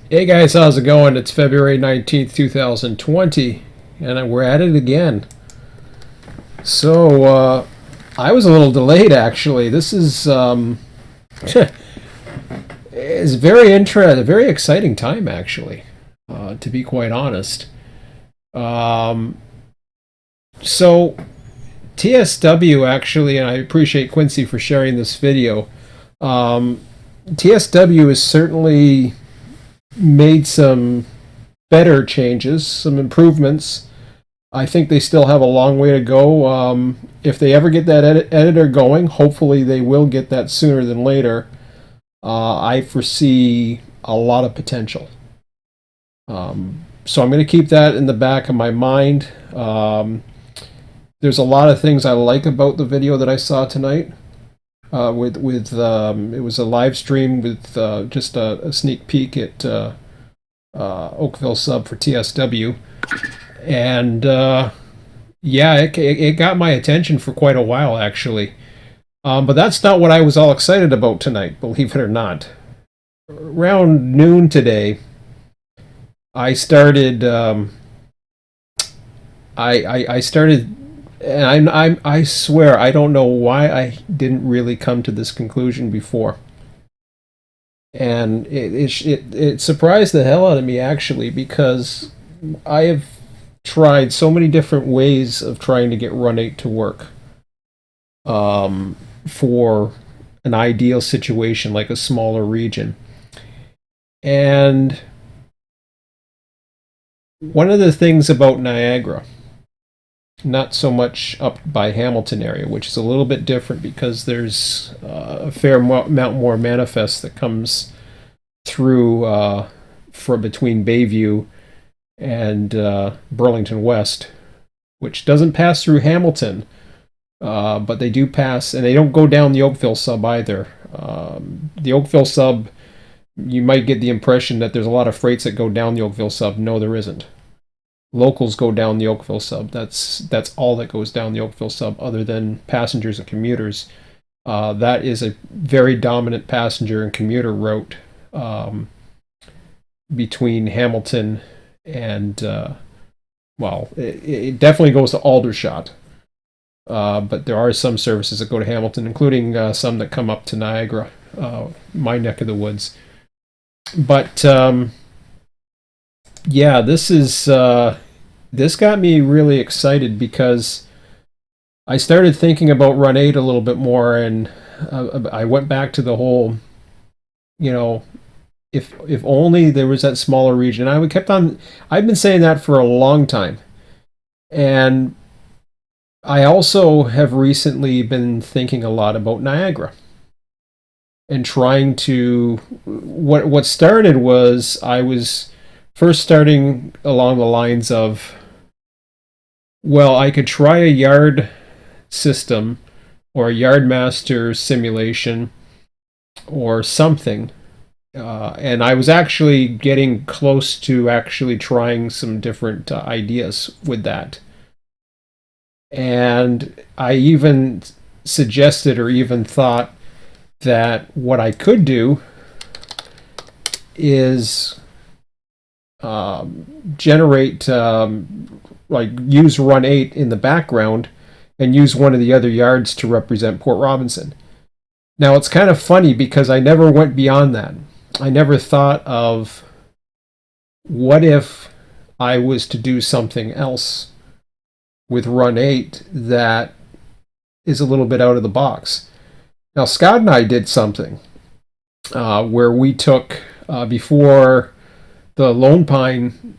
Hey guys, how's it going? It's February 19th, 2020, and we're at it again. I was a little delayed actually. This is is very interesting, a very exciting time actually, to be quite honest. Um, so TSW actually, and I appreciate Quincy for sharing this video. Um, TSW has certainly made some better changes, some improvements. I think they still have a long way to go. If they ever get that editor going, hopefully they will get that sooner than later. I foresee a lot of potential. So I'm going to keep that in the back of my mind. There's a lot of things I like about the video that I saw tonight. It was a live stream with just a sneak peek at Oakville sub for TSW, and yeah, it got my attention for quite a while actually. But that's not what I was all excited about tonight, believe it or not. Around noon today, I started. I started, and I swear I don't know why I didn't really come to this conclusion before. And it surprised the hell out of me actually, because I have tried so many different ways of trying to get Run8 to work, for an ideal situation like a smaller region. And one of the things about Niagara, not so much up by Hamilton area, which is a little bit different because there's a fair amount more manifest that comes through from between Bayview and Burlington West, which doesn't pass through Hamilton, but they do pass, and they don't go down the Oakville sub either. The Oakville sub, you might get the impression that there's a lot of freights that go down the Oakville sub. No, there isn't. Locals go down the Oakville sub. That's all that goes down the Oakville sub, other than passengers and commuters. That is a very dominant passenger and commuter route between Hamilton and it definitely goes to Aldershot. But there are some services that go to Hamilton, including some that come up to Niagara, my neck of the woods. But yeah, this got me really excited because I started thinking about Run8 a little bit more, and I went back to the whole, if only there was that smaller region. I've been saying that for a long time, and I also have recently been thinking a lot about Niagara and trying to. What started was I was first starting along the lines of, well, I could try a yard system or a yard master simulation or something. And I was actually getting close to actually trying some different ideas with that. And I even suggested or even thought that what I could do is generate, like use Run8 in the background and use one of the other yards to represent Port Robinson. Now it's kind of funny because I never went beyond that. I never thought of, what if I was to do something else with Run8 that is a little bit out of the box. Now Scott and I did something where we took, before the Lone Pine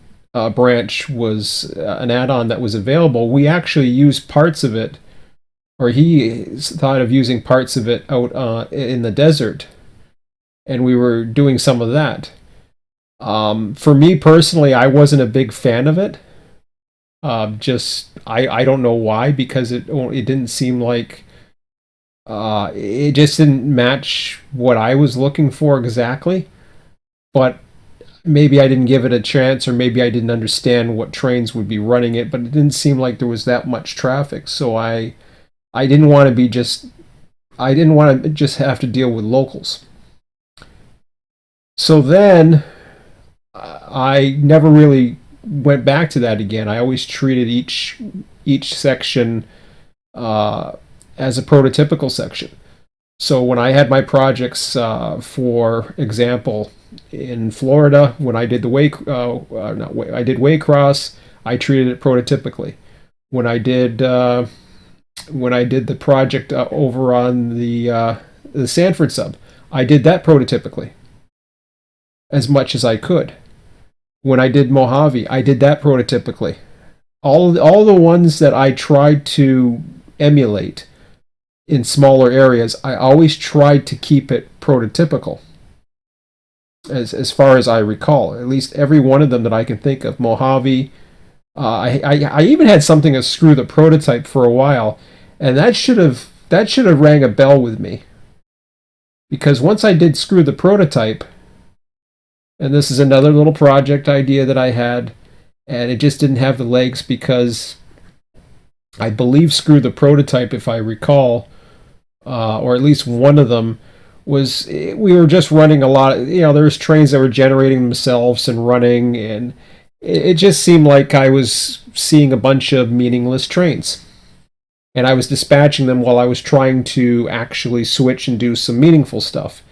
branch was an add-on that was available, we actually used parts of it, or he thought of using parts of it out in the desert, and we were doing some of that. For me personally, I wasn't a big fan of it. I don't know why, because it didn't seem like it just didn't match what I was looking for exactly. But maybe I didn't give it a chance, or maybe I didn't understand what trains would be running it, but it didn't seem like there was that much traffic. So I didn't want to just have to deal with locals. So then I never really went back to that again. I always treated each section uh, as a prototypical section. So when I had my projects, for example, in Florida, when I did the I did Waycross, I treated it prototypically. When I did the project over on the Sanford sub, I did that prototypically as much as I could. When I did Mojave, I did that prototypically. All the ones that I tried to emulate in smaller areas, I always tried to keep it prototypical. As far as I recall, at least every one of them that I can think of, Mojave. I even had something to screw the prototype for a while, and that should have rang a bell with me, because once I did screw the prototype, and this is another little project idea that I had, and it just didn't have the legs because I believe screw the prototype, if I recall, or at least one of them was, we were just running a lot. There was trains that were generating themselves and running, and it just seemed like I was seeing a bunch of meaningless trains. And I was dispatching them while I was trying to actually switch and do some meaningful stuff.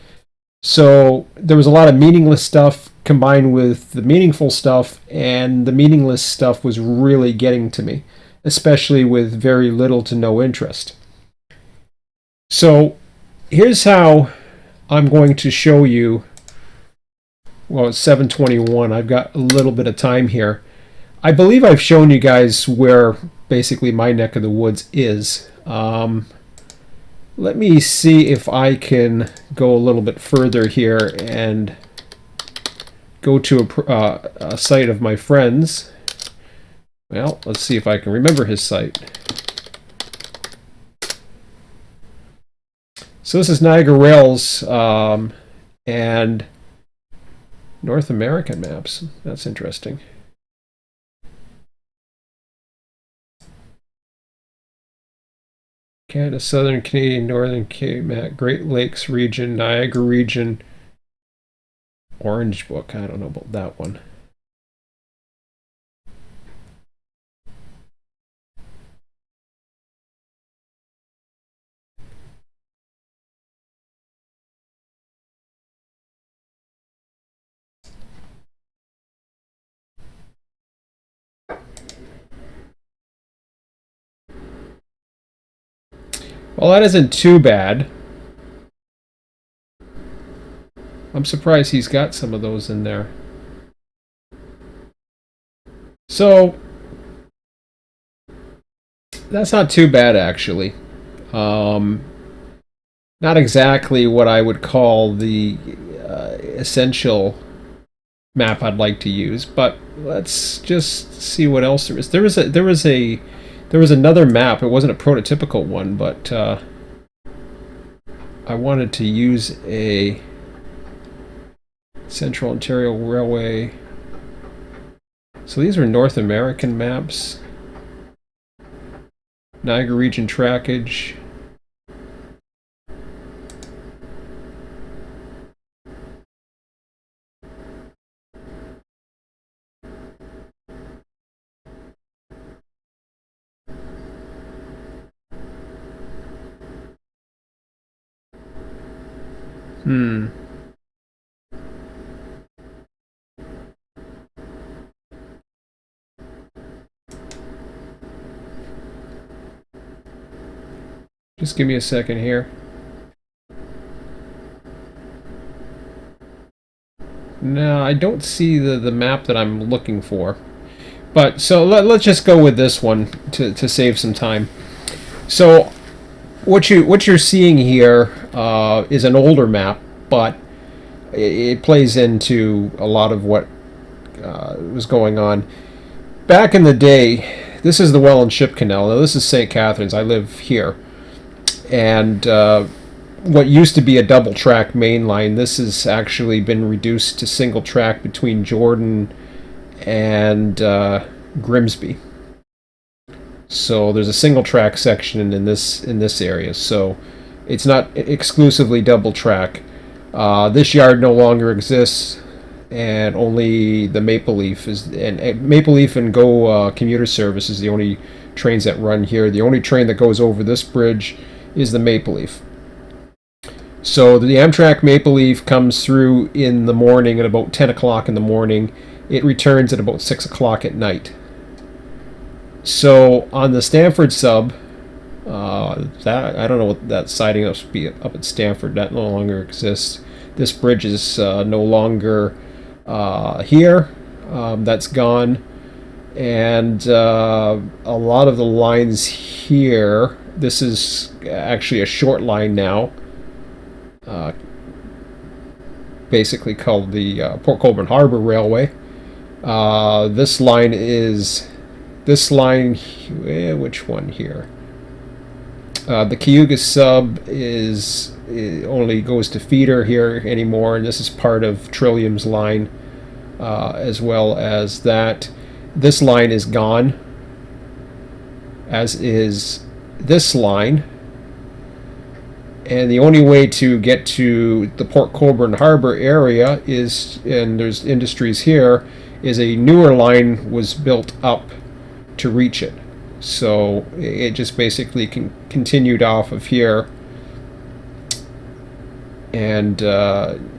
So there was a lot of meaningless stuff combined with the meaningful stuff, and the meaningless stuff was really getting to me, especially with very little to no interest. So here's how I'm going to show you. Well, it's 7:21. I've got a little bit of time here. I believe I've shown you guys where basically my neck of the woods is. Let me see if I can go a little bit further here and go to a site of my friend's. Well, let's see if I can remember his site. So this is Niagara Rails and North American maps. That's interesting. Canada, Southern Canadian, Northern Canada, Great Lakes region, Niagara region, Orange Book. I don't know about that one. Well, that isn't too bad. I'm surprised he's got some of those in there. So, that's not too bad, actually. Not exactly what I would call the essential map I'd like to use, but let's just see what else there is. There was another map. It wasn't a prototypical one, but I wanted to use a Central Ontario Railway. So these are North American maps. Niagara region trackage. Just give me a second here. No, I don't see the map that I'm looking for. But so let's just go with this one to save some time. So what you're seeing here is an older map, but it plays into a lot of what was going on back in the day. This is the Welland Ship Canal. Now this is St. Catharines. I live here, and what used to be a double track main line, this has actually been reduced to single track between Jordan and Grimsby. So there's a single track section in this area. So it's not exclusively double track. This yard no longer exists. and only the Maple Leaf is, and Maple Leaf and Go commuter service is the only trains that run here. The only train that goes over this bridge is the Maple Leaf. So the Amtrak Maple Leaf comes through in the morning at about 10 o'clock in the morning. It returns at about 6 o'clock at night. So on the Stamford sub, that I don't know what that siding must be up at Stamford. That no longer exists. This bridge is no longer here. That's gone. And a lot of the lines here, this is actually a short line now, basically called the Port Colborne Harbor Railway. This line, which one here? The Cayuga sub it only goes to feeder here anymore, and this is part of Trillium's line, as well as that. This line is gone, as is this line. And the only way to get to the Port Colborne Harbor area is, and there's industries here, is a newer line was built up to reach it. So it just basically continued off of here, and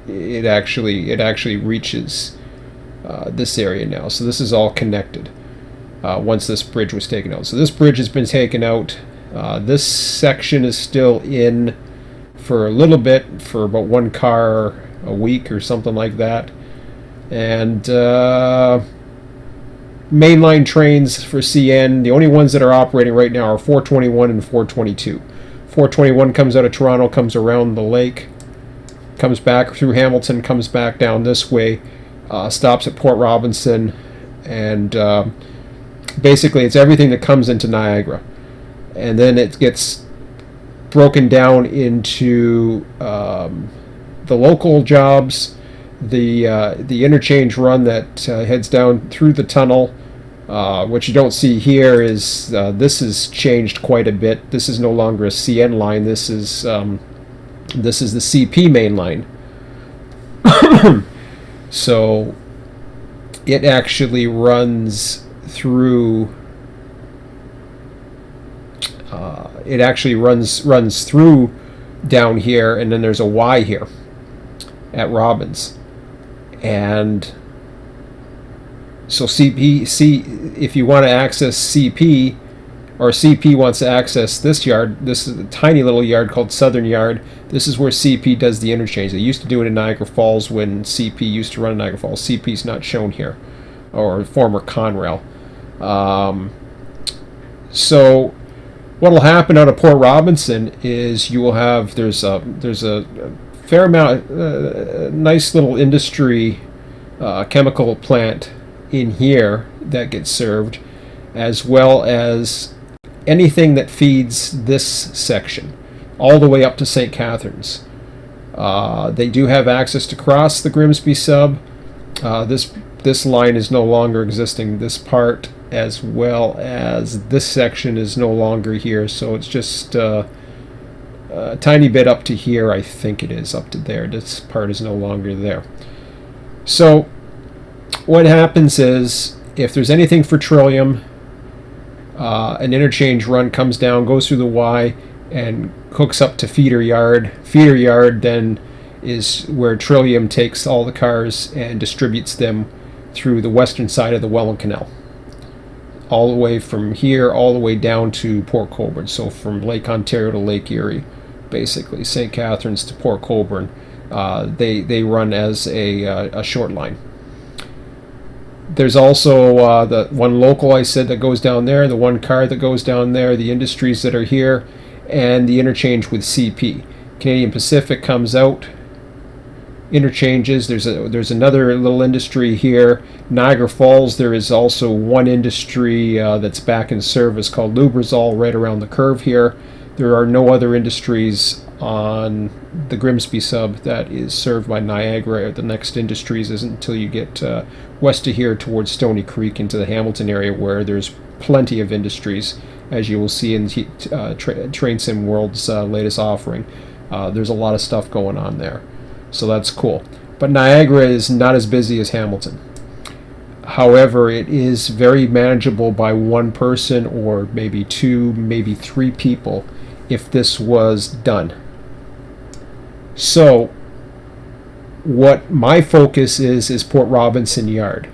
it actually reaches this area now. So this is all connected once this bridge was taken out. So this bridge has been taken out. This section is still in for a little bit, for about one car a week or something like that. And mainline trains for CN, the only ones that are operating right now are 421 and 422. 421 comes out of Toronto, comes around the lake, comes back through Hamilton, comes back down this way, stops at Port Robinson, and basically it's everything that comes into Niagara. And then it gets broken down into the local jobs, the interchange run that heads down through the tunnel. What you don't see here is this has changed quite a bit. This is no longer a CN line. This is the CP main line. So it actually runs through. It actually runs through down here, and then there's a Y here at Robbins, and so if you want to access CP, or CP wants to access this yard, this is a tiny little yard called Southern Yard. This is where CP does the interchange. They used to do it in Niagara Falls when CP used to run in Niagara Falls. CP's not shown here, or former Conrail. So what will happen out of Port Robinson is you will have there's a fair amount, nice little industry, chemical plant in here that gets served, as well as anything that feeds this section all the way up to St. Catharines. They do have access to cross the Grimsby sub. This line is no longer existing. This part, as well as this section, is no longer here. So it's just a tiny bit up to here. I think it is up to there. This part is no longer there. So what happens is, if there's anything for Trillium, an interchange run comes down, goes through the Y, and hooks up to feeder yard. Feeder yard then is where Trillium takes all the cars and distributes them through the western side of the Welland Canal, all the way from here all the way down to Port Colborne. So from Lake Ontario to Lake Erie, basically St. Catharines to Port Colborne, they run as a short line. There's also the one local I said that goes down there, the one car that goes down there, the industries that are here, and the interchange with CP. Canadian Pacific comes out, interchanges. There's another little industry here. Niagara Falls, there is also one industry that's back in service called Lubrizol right around the curve here. There are no other industries on the Grimsby sub that is served by Niagara. The next industries isn't until you get west of here towards Stony Creek into the Hamilton area, where there's plenty of industries, as you will see in Train Sim World's latest offering. There's a lot of stuff going on there, so that's cool. But Niagara is not as busy as Hamilton. However, it is very manageable by one person or maybe two, maybe three people if this was done. So, what my focus is Port Robinson Yard.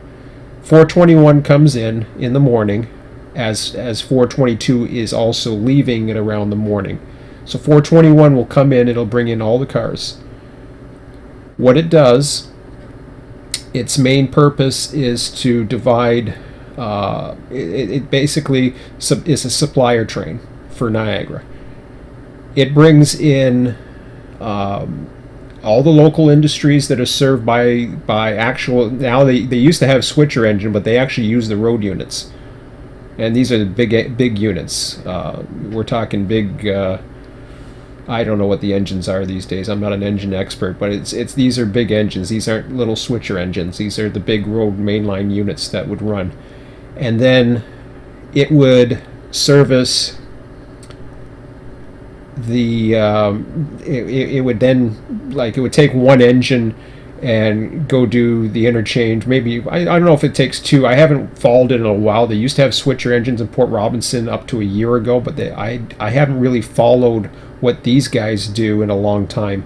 421 comes in the morning, as 422 is also leaving at around the morning. So 421 will come in, it'll bring in all the cars. What it does, its main purpose is to divide, it basically is a supplier train for Niagara. It brings in all the local industries that are served by actual, now they used to have switcher engine, but they actually use the road units. And these are the big units. We're talking big, I don't know what the engines are these days. I'm not an engine expert, but these are big engines. These aren't little switcher engines. These are the big road mainline units that would run. And then it would service the it would then, like, it would take one engine and go do the interchange. Maybe I don't know if it takes two. I haven't followed it in a while. They used to have switcher engines in Port Robinson up to a year ago, but I haven't really followed what these guys do in a long time.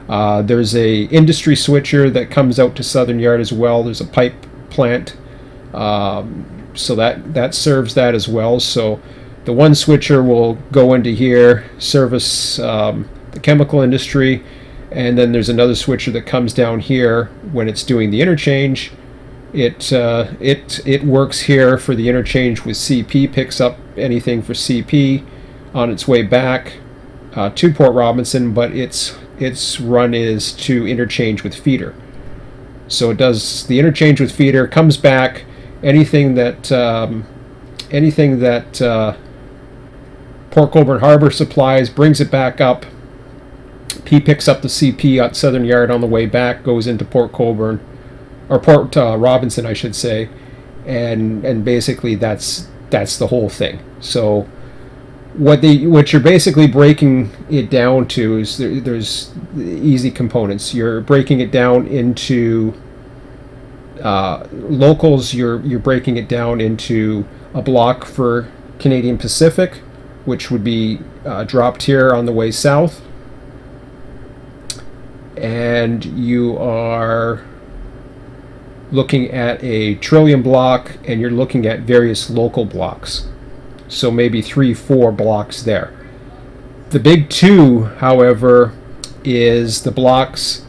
There's a industry switcher that comes out to Southern Yard as well. There's a pipe plant, so that serves that as well. So the one switcher will go into here, service the chemical industry, and then there's another switcher that comes down here when it's doing the interchange. It works here for the interchange with CP, picks up anything for CP on its way back to Port Robinson, but its run is to interchange with feeder. So it does the interchange with feeder, comes back, anything that Port Colborne Harbor supplies, brings it back up. He picks up the CP at Southern Yard on the way back, goes into Port Colborne, or Port Robinson, I should say, and basically that's the whole thing. So what you're basically breaking it down to is there's easy components. You're breaking it down into locals. You're breaking it down into a block for Canadian Pacific, which would be dropped here on the way south, and you are looking at a Trillium block, and you're looking at various local blocks. So maybe 3-4 blocks there. The big two, however, is the blocks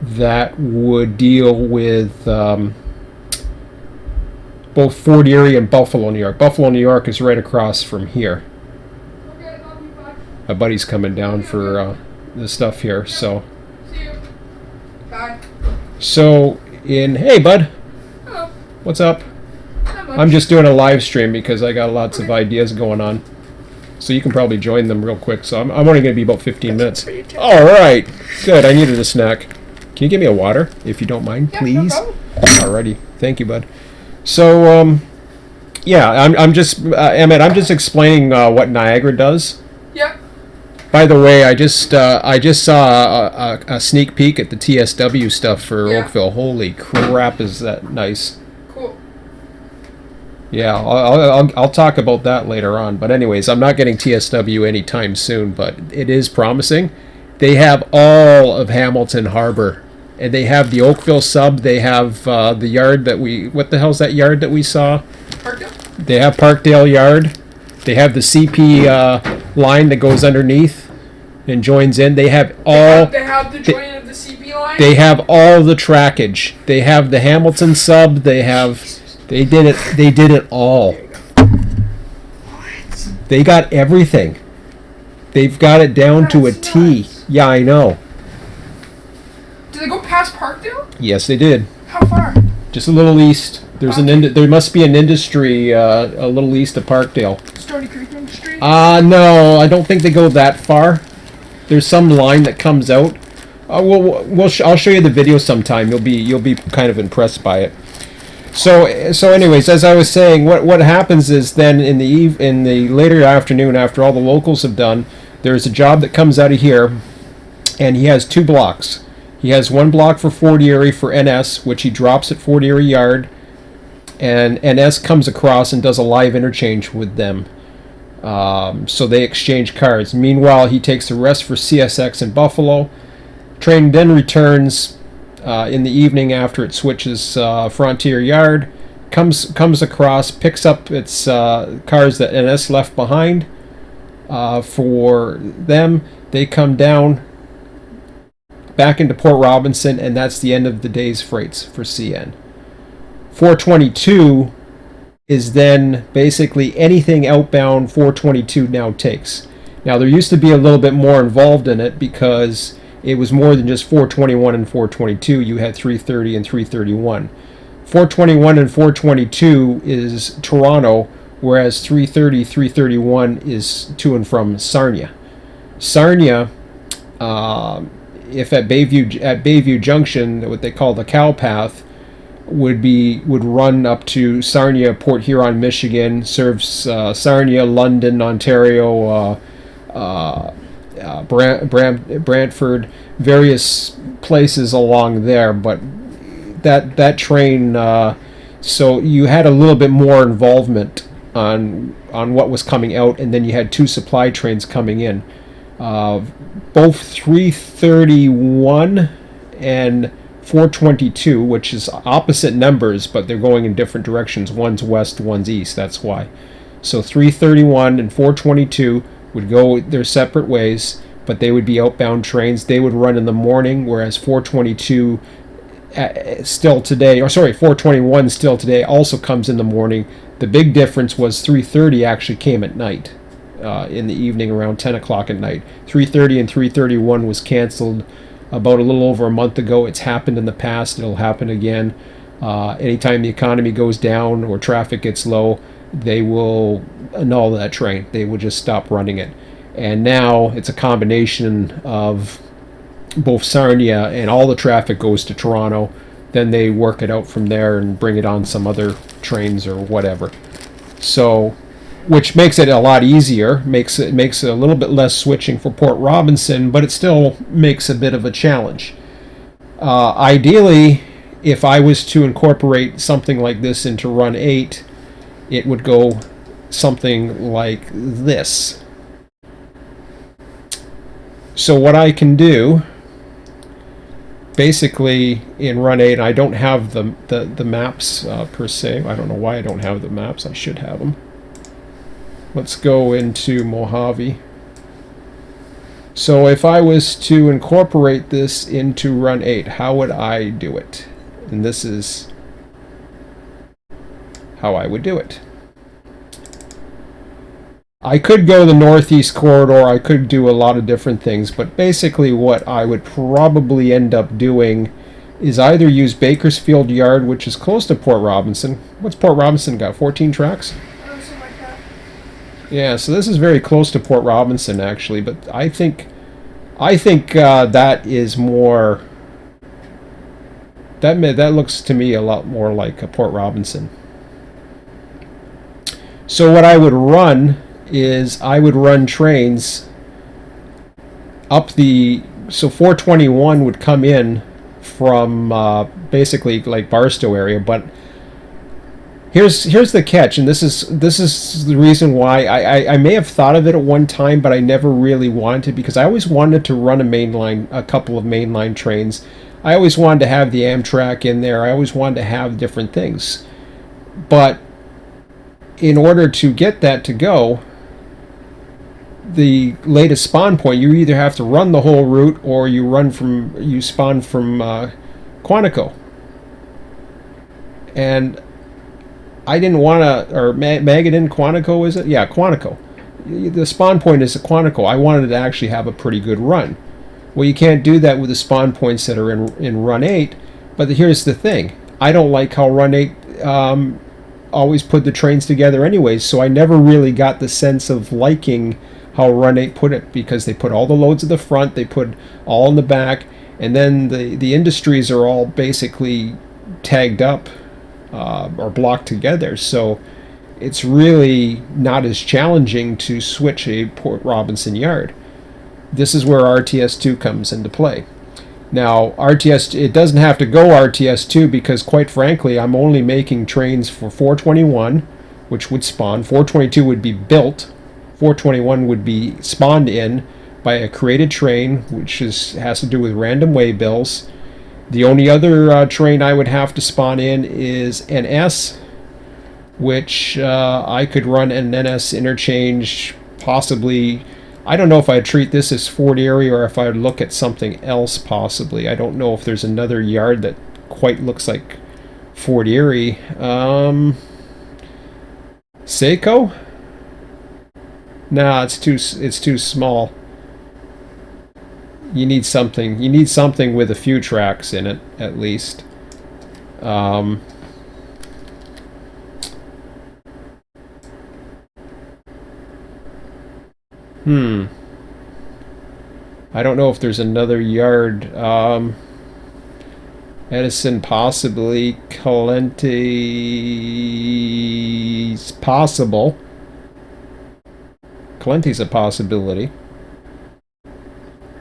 that would deal with both Fort Erie and Buffalo, New York. Buffalo, New York is right across from here. My buddy's coming down for the stuff here, so. See you. Bye. So hey bud. Hello. What's up? Not much. I'm just doing a live stream because I got lots of ideas going on. So you can probably join them real quick. So I'm only going to be about 15 minutes. All right. Good. I needed a snack. Can you give me a water if you don't mind, Yeah, please? no problem. Alrighty. Thank you, bud. So yeah, I'm just Emmett. I'm just explaining what Niagara does. Yeah. By the way, I just saw a sneak peek at the TSW stuff for Yeah. Oakville. Holy crap, is that nice? Cool. Yeah, I'll talk about that later on. But anyways, I'm not getting TSW anytime soon, but it is promising. They have all of Hamilton Harbor, and they have the Oakville sub. They have the yard that what the hell's that yard that we saw? Parkdale? They have Parkdale Yard. They have the CP line that goes underneath and joins in. They have all. They have the joint of the CP line? They have all the trackage. They have the Hamilton sub. They did it. They did it all. What? They got everything. They've got it down to a That's T. nuts. Yeah, I know. Did they go past Parkdale? Yes, they did. How far? Just a little east. There's there must be an industry a little east of Parkdale. Stony Creek Industry? No, I don't think they go that far. There's some line that comes out. I'll show you the video sometime. You'll be kind of impressed by it. So anyways, as I was saying, what happens is then in the later afternoon, after all the locals have done, there's a job that comes out of here, and he has two blocks. He has one block for Fort Erie for NS, which he drops at Fort Erie Yard, and NS comes across and does a live interchange with them. So they exchange cars. Meanwhile, he takes the rest for CSX in Buffalo. Train then returns in the evening after it switches Frontier Yard, comes across, picks up its cars that NS left behind for them. They come down back into Port Robinson, and that's the end of the day's freights for CN. 422 is then basically anything outbound 422 now takes. Now there used to be a little bit more involved in it because it was more than just 421 and 422. You had 330 and 331. 421 and 422 is Toronto, whereas 330, 331 is to and from Sarnia. Sarnia, if at Bayview Junction, what they call the cow path, would run up to Sarnia, Port Huron, Michigan, serves Sarnia, London, Ontario, Brantford, various places along there. But that train, so you had a little bit more involvement on what was coming out, and then you had two supply trains coming in. Both 331 and 422, which is opposite numbers, but they're going in different directions. One's west, one's east. That's why. So 331 and 422 would go their separate ways, but they would be outbound trains. They would run in the morning, whereas 422 still today, or sorry, 421 still today also comes in the morning. The big difference was 330 actually came at night. In the evening around 10 o'clock at night. 330 and 331 was canceled about a little over a month ago. It's happened in the past. It'll happen again. Anytime the economy goes down or traffic gets low, they will annul that train. They will just stop running it. And now it's a combination of both Sarnia and all the traffic goes to Toronto. Then they work it out from there and bring it on some other trains or whatever. So, which makes it a lot easier, makes it a little bit less switching for Port Robinson, but it still makes a bit of a challenge. Ideally, if I was to incorporate something like this into Run8, it would go something like this. So what I can do, basically in Run8, I don't have the maps per se. I don't know why I don't have the maps. I should have them. Let's go into Mojave. So if I was to incorporate this into Run8, how would I do it? And this is how I would do it. I could go the northeast corridor, I could do a lot of different things, but basically what I would probably end up doing is either use Bakersfield Yard, which is close to Port Robinson. What's Port Robinson got, 14 tracks? Something like that. Yeah, so this is very close to Port Robinson, actually, but I think that is more. That looks to me a lot more like a Port Robinson. So what I would run is I would run trains up the. So 421 would come in from basically like Barstow area, but. Here's the catch, and this is the reason why I may have thought of it at one time, but I never really wanted to, because I always wanted to run a couple of mainline trains. I always wanted to have the Amtrak in there. I always wanted to have different things. But in order to get that to go, the latest spawn point, you either have to run the whole route or you spawn from Quantico. And I didn't want to, or Magadan, Quantico, is it? Yeah, Quantico. The spawn point is at Quantico. I wanted to actually have a pretty good run. Well, you can't do that with the spawn points that are in Run8, but here's the thing. I don't like how Run8 always put the trains together anyways, so I never really got the sense of liking how Run8 put it, because they put all the loads at the front, they put all in the back, and then the industries are all basically tagged up or blocked together, so it's really not as challenging to switch a Port Robinson yard. This is where RTS2 comes into play. Now, RTS, it doesn't have to go RTS2 because, quite frankly, I'm only making trains for 421, which would spawn. 422 would be built. 421 would be spawned in by a created train, which has to do with random waybills. The only other train I would have to spawn in is NS, which I could run an NS interchange, possibly. I don't know if I'd treat this as Fort Erie or if I'd look at something else, possibly. I don't know if there's another yard that quite looks like Fort Erie. Seiko? Nah, it's too small. You need something. You need something with a few tracks in it, at least. I don't know if there's another yard. Edison, possibly. Calente's possible. Calente's a possibility.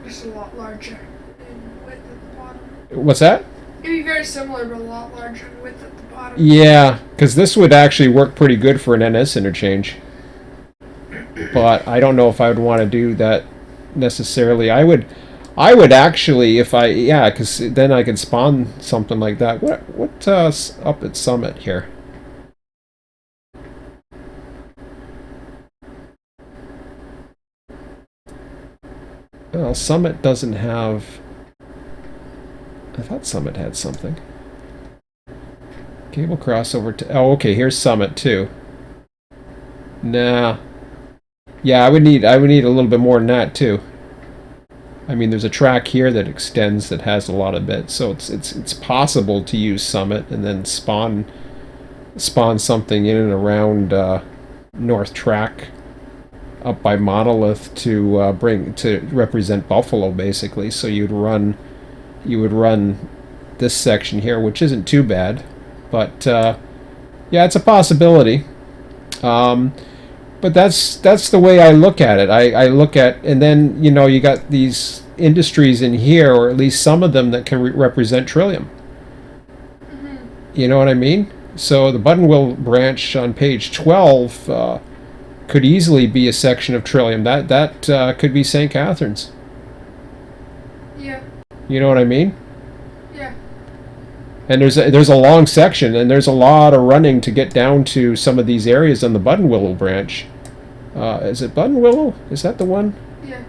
It's a lot larger in width at the bottom. What's that? It'd be very similar, but a lot larger in width at the bottom. Yeah, because this would actually work pretty good for an NS interchange. But I don't know if I would want to do that necessarily. I would actually, if I, yeah, because then I could spawn something like that. What's up at Summit here? Well, Summit doesn't have. I thought Summit had something. Cable crossover to. Oh, okay. Here's Summit too. Nah. Yeah, I would need a little bit more than that too. I mean, there's a track here that extends that has a lot of bits, so it's possible to use Summit and then spawn something in and around North Track up by Monolith to represent Buffalo, basically. So you would run this section here, which isn't too bad, but yeah, it's a possibility. But that's the way I look at it. I look at, and then, you know, you got these industries in here, or at least some of them that can represent Trillium. Mm-hmm. You know what I mean? So the Buttonwell branch on page 12 could easily be a section of Trillium. That could be St. Catharines. Yeah. You know what I mean? Yeah. And there's a long section, and there's a lot of running to get down to some of these areas on the Buttonwillow branch. Is it Buttonwillow? Is that the one? Yeah.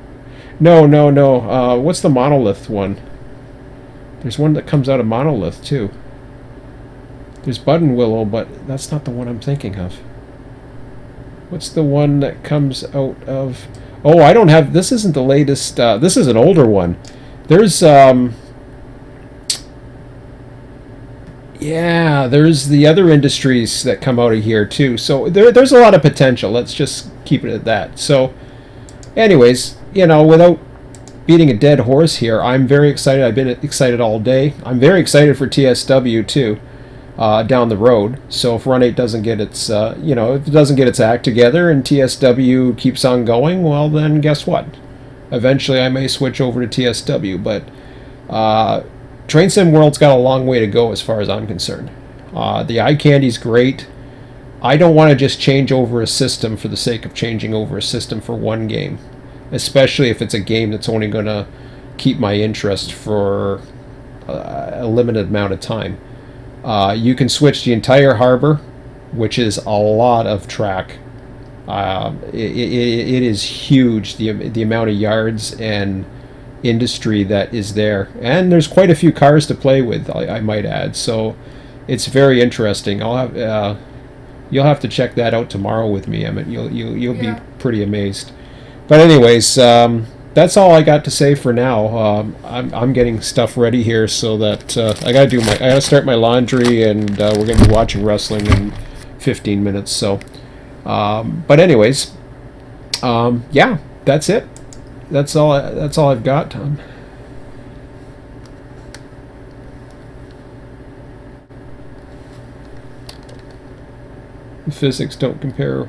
No. What's the Monolith one? There's one that comes out of Monolith too. There's Buttonwillow, but that's not the one I'm thinking of. What's the one that comes out of? Oh, I don't have. This isn't the latest. This is an older one. There's yeah, there's the other industries that come out of here too. So there's a lot of potential. Let's just keep it at that. So, anyways, you know, without beating a dead horse here, I'm very excited. I've been excited all day. I'm very excited for TSW too, down the road. So if Run8 doesn't get its, you know, if it doesn't get its act together and TSW keeps on going, well then guess what? Eventually I may switch over to TSW, but Train Sim World's got a long way to go as far as I'm concerned. The eye candy's great. I don't want to just change over a system for the sake of changing over a system for one game, especially if it's a game that's only going to keep my interest for a limited amount of time. You can switch the entire harbor, which is a lot of track. It is huge, the amount of yards and industry that is there, and there's quite a few cars to play with, I might add, so it's very interesting. You'll have to check that out tomorrow with me, Emmett. You'll be pretty amazed. But anyways, that's all I got to say for now. I'm getting stuff ready here so that I gotta start my laundry, and we're gonna be watching wrestling in 15 minutes. So, but anyways, yeah, that's it. That's all I've got, Tom. The physics don't compare.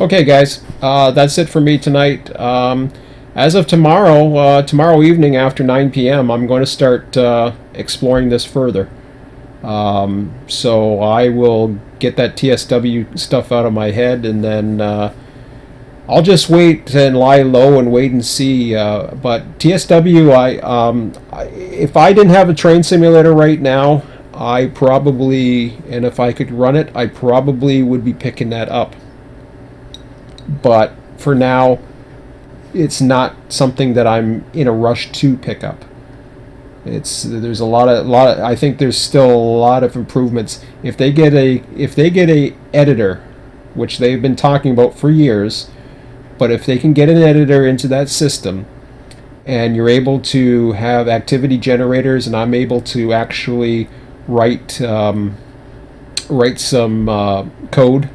Okay, guys, that's it for me tonight. As of tomorrow, tomorrow evening after 9 p.m., I'm going to start exploring this further. So I will get that TSW stuff out of my head, and then I'll just wait and lie low and wait and see. But TSW, if I didn't have a train simulator right now, I probably, and if I could run it, I probably would be picking that up. But for now, it's not something that I'm in a rush to pick up. There's a lot of I think there's still a lot of improvements. If they get a editor, which they've been talking about for years, but if they can get an editor into that system, and you're able to have activity generators, and I'm able to actually write some code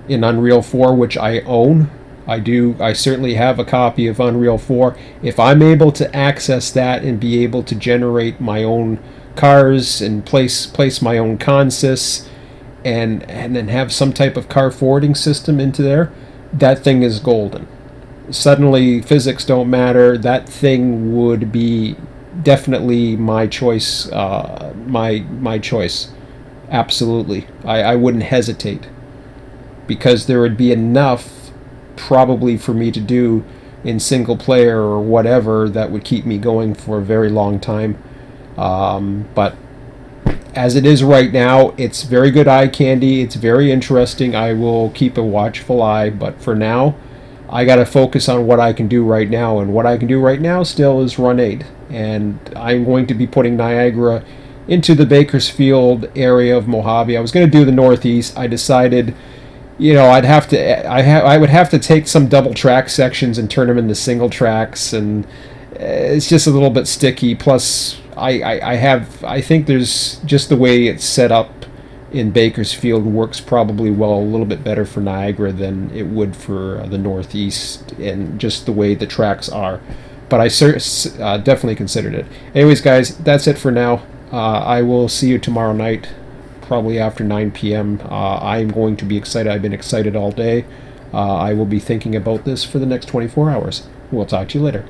in Unreal 4, which I own. I certainly have a copy of Unreal 4. If I'm able to access that and be able to generate my own cars and place my own consists, and then have some type of car forwarding system into there, that thing is golden. Suddenly physics don't matter. That thing would be definitely my choice. My choice. Absolutely. I wouldn't hesitate, because there would be enough probably for me to do in single player or whatever that would keep me going for a very long time. But as it is right now, it's very good eye candy. It's very interesting. I will keep a watchful eye, but for now, I got to focus on what I can do right now, and what I can do right now still is Run8, and I'm going to be putting Niagara into the Bakersfield area of Mojave. I was going to do the Northeast. I decided, I would have to take some double track sections and turn them into single tracks, and it's just a little bit sticky. Plus, I think there's just the way it's set up in Bakersfield works probably a little bit better for Niagara than it would for the Northeast, and just the way the tracks are. But I definitely considered it. Anyways, guys, that's it for now. I will see you tomorrow night, probably after 9 p.m. I'm going to be excited. I've been excited all day. I will be thinking about this for the next 24 hours. We'll talk to you later.